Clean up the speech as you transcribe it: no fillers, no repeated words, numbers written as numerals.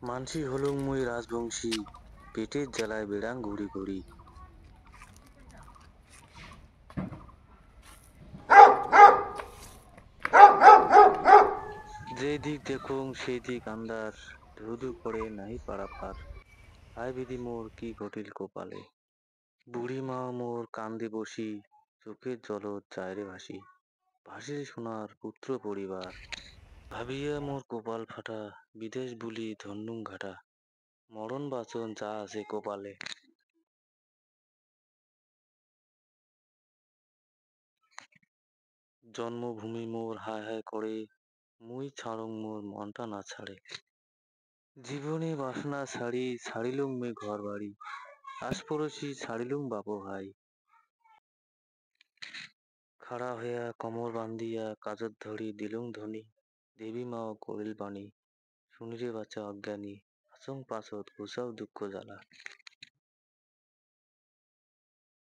মানসি হলুম মুই রাজবংশী, পেটের জ্বালায় বেড়াং ঘুরি ঘুরি। যেই দিক দেখুং সেই দিক আন্ধার, ধু ধু করে নাহি পারাপার। হায় বিধি মোর কি ঘটিল কপালে, বুড়ি মা মোর কান্দে বসি, চোখের জলত যায় রে ভাসি। ভাসিল সোনার পুত্র পরিবার, ভাবিয়া মোর কপাল ফাটা, বিদেশ বুলি ধন্যুং ঘাটা। মরণ বাঁচন যা আছে কপালে। জন্মভূমি মোর হায় হায় করে, মুই ছাড়ং মোর মনটা না ছাড়ে। জীবনে বাসনা ছাড়ি ছাড়িলুম মে ঘর বাড়ি, আশপড়শি ছাড়িলুম বাপ ভাই। খাড়া হইয়া কমর বান্ধিয়া কাজত ধরি দিলুম ধ্বনি, দেবী মাও করিল বাণী, শুনিরে বাছা অজ্ঞানী, আচং পাছত ঘুচাও দুঃখ জ্বালা।